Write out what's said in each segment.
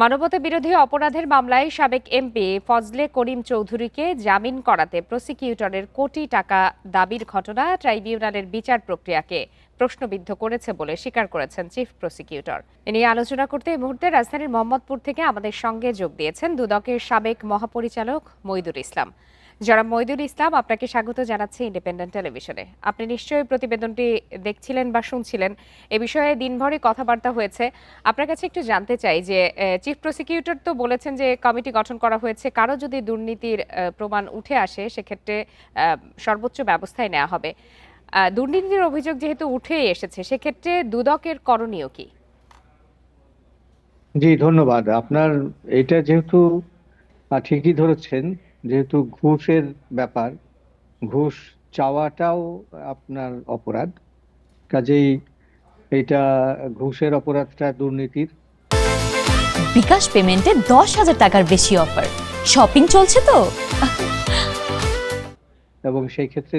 মানবতা বিরোধী অপরাধের মামলায় সাবেক এমপি ফজলে করিম চৌধুরীকে জামিন করাতে প্রসিকিউটরের কোটি টাকা দাবির ঘটনা ট্রাইব্যুনালের বিচার প্রক্রিয়াকে প্রশ্নবিদ্ধ করেছে বলে স্বীকার করেছেন চিফ প্রসিকিউটর। এ নিয়ে আলোচনা করতে এই মুহূর্তে রাজধানীর মোহাম্মদপুর থেকে আমাদের সঙ্গে যোগ দিয়েছেন দুদকের সাবেক মহাপরিচালক মইদুল ইসলাম। জনাব মইদুল ইসলাম, আপনাকে স্বাগত জানাচ্ছি ইন্ডিপেন্ডেন্ট টেলিভিশনে। আপনি নিশ্চয়ই প্রতিবেদনটি দেখছিলেন বা শুনছিলেন। এ বিষয়ে দিনভরই কথাবার্তা হয়েছে। আপনার কাছে একটু জানতে চাই যে চিফ প্রসিকিউটর তো বলেছেন যে কমিটি গঠন করা হয়েছে, কারো যদি দুর্নীতির প্রমাণ উঠে আসে সেক্ষেত্রে সর্বোচ্চ ব্যবস্থাই নেওয়া হবে। দুর্নীতির অভিযোগ যেহেতু উঠেই এসেছে, সেক্ষেত্রে দুদকের করণীয় কি? জি, ধন্যবাদ। আপনার এটা যেহেতু ঠিকই ধরেছেন, যেহেতু ঘুষের ব্যাপার, ঘুষ চাওয়াটাও আপনার অপরাধ। কাজেই এটা ঘুষের অপরাধটা দুর্নীতির। বিকাশ পেমেন্টে 10,000 টাকার বেশি অফার, শপিং চলছে তো। এবং সেই ক্ষেত্রে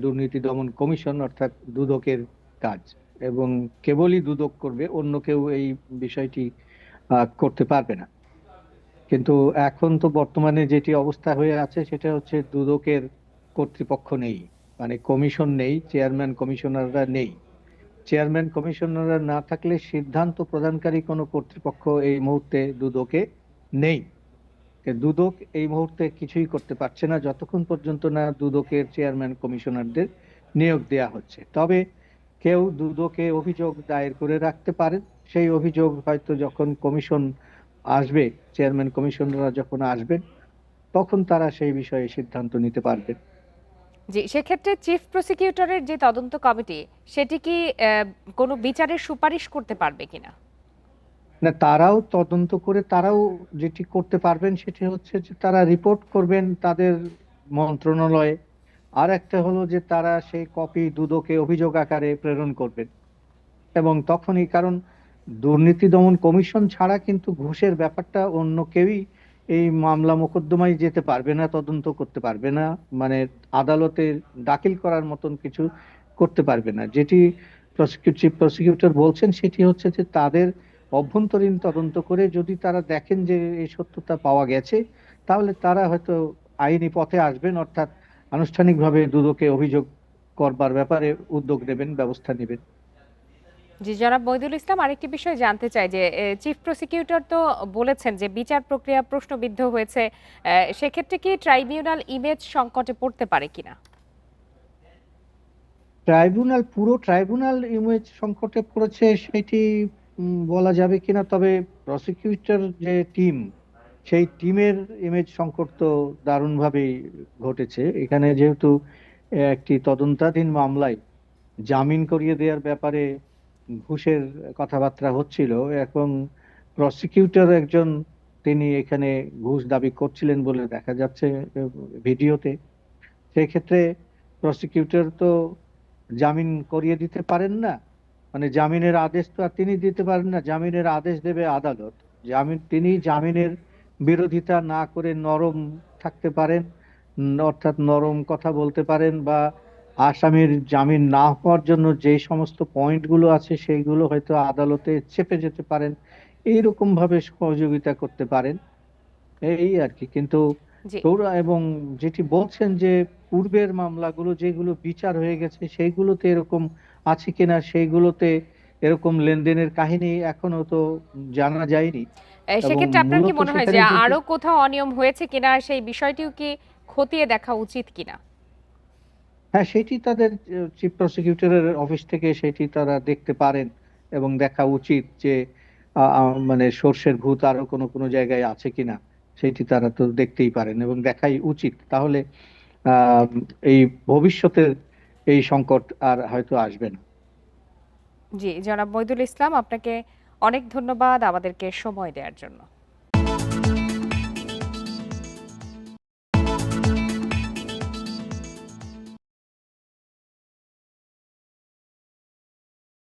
দুর্নীতি দমন কমিশন অর্থাৎ দুদকের কাজ, এবং কেবলই দুদক করবে, অন্য কেউ এই বিষয়টি করতে পারবে না। কিন্তু এখন তো বর্তমানে যেটি অবস্থা হয়ে আছে সেটা হচ্ছে দুদকের কর্তৃপক্ষ নেই, মানে কমিশন নেই, চেয়ারম্যান কমিশনাররা নেই। চেয়ারম্যান কমিশনাররা না থাকলে সিদ্ধান্ত প্রদানকারী কোনো কর্তৃপক্ষ এই মুহূর্তে দুদকে নেই। দুদক এই মুহূর্তে কিছুই করতে পারছে না যতক্ষণ পর্যন্ত না দুদকের চেয়ারম্যান কমিশনারদের নিয়োগ দেয়া হচ্ছে। তবে কেউ দুদকে অভিযোগ দায়ের করে রাখতে পারেন। সেই অভিযোগ হয়তো যখন কমিশন আসবে, চেয়ারম্যান কমিশনাররা যখন আসবেন, তখন তারা সেই বিষয়ে সিদ্ধান্ত নিতে পারবেন। জি, সেক্ষেত্রে চিফ প্রসিকিউটরের যে তদন্ত কমিটি, সেটি কি কোনো বিচারের সুপারিশ করতে পারবে কিনা? না, তারাও তদন্ত করে তারাও যেটি করতে পারবেন সেটি হচ্ছে যে তারা রিপোর্ট করবেন তাদের মন্ত্রণালয়ে। আর একটা হলো যে তারা সেই কপি দুদকে অভিযোগ আকারে প্রেরণ করবেন। এবং তখনই, কারণ দুর্নীতি দমন কমিশন ছাড়া কিন্তু ঘুষের ব্যাপারটা অন্য কেউই এই মামলা মোকদ্দমায় যেতে পারবে না, তদন্ত করতে পারবে না, মানে আদালতে দাখিল করার মতন কিছু করতে পারবে না। যেটি চিফ প্রসিকিউটর বলছেন সেটি হচ্ছে যে তাদের অভ্যন্তরীণ তদন্ত করে যদি তারা দেখেন যে এই সত্যতা পাওয়া গেছে, তাহলে তারা হয়তো আইনি পথে আসবেন, অর্থাৎ আনুষ্ঠানিকভাবে দুদকে অভিযোগ করবার ব্যাপারে উদ্যোগ নেবেন, ব্যবস্থা নেবেন। জি, জনাব মইদুল ইসলাম, আরেকটি বিষয় জানতে চাই যে চিফ প্রসিকিউটর তো বলেছেন যে বিচার প্রক্রিয়া প্রশ্নবিদ্ধ হয়েছে। সেক্ষেত্রে কি ট্রাইব্যুনাল ইমেজ সংকটে পড়তে পারে কিনা? পুরো ট্রাইব্যুনাল ইমেজ সংকটে পড়েছে সেটি বলা যাবে কিনা, তবে প্রসিকিউটর যে টিম, সেই টিমের ইমেজ সংকট তো দারুণভাবেই ঘটেছে। এখানে যেহেতু একটি তদন্তাধীন মামলায় জামিন করিয়ে দেওয়ার ব্যাপারে ঘুষের কথাবার্তা হচ্ছিল, এবং প্রসিকিউটর একজন, তিনি এখানে ঘুষ দাবি করছিলেন বলে দেখা যাচ্ছে ভিডিওতে। সেই ক্ষেত্রে প্রসিকিউটর তো জামিন করিয়ে দিতে পারেন না, মানে জামিনের আদেশ তো আর তিনি দিতে পারেন না, জামিনের আদেশ দেবে আদালত। তিনি জামিনের বিরোধিতা না করে নরম থাকতে পারেন, অর্থাৎ নরম কথা বলতে পারেন, বা আসামির জামিন না হওয়ার জন্য যে সমস্ত পয়েন্টগুলো আছে সেইগুলো হয়তো আদালতে চেপে যেতে পারেন, এইরকম ভাবে সহযোগিতা করতে পারেন, এই আর কি। কিন্তু জি, এবং যেটি বলছেন যে পূর্বের মামলাগুলো যেগুলো বিচার হয়ে গেছে সেইগুলোতে এরকম আছে কিনা, সেইগুলোতে এরকম লেনদেনের কাহিনী এখনো তো জানা যায়নি। এবং সেক্ষেত্রে আপনার কি মূলত মনে হয় যে সেখানে যেটি, আরো কোথাও অনিয়ম হয়েছে কিনা, সেই বিষয়টিও কি খতিয়ে দেখা উচিত কিনা? হ্যাঁ, সেটি তাদের চিফ প্রসিকিউটরের অফিস থেকে সেটি তারা দেখতে পারেন, এবং দেখা উচিত যে মানে সর্ষের ভূত আরো কোনো কোনো জায়গায় আছে কিনা, সেটি তারা তো দেখতেই পারেন এবং দেখাই উচিত। তাহলে আহ এই ভবিষ্যতের এই সংকট আর হয়তো আসবে না। জি, জনাব মইদুল ইসলাম, আপনাকে অনেক ধন্যবাদ আমাদেরকে সময় দেওয়ার জন্য।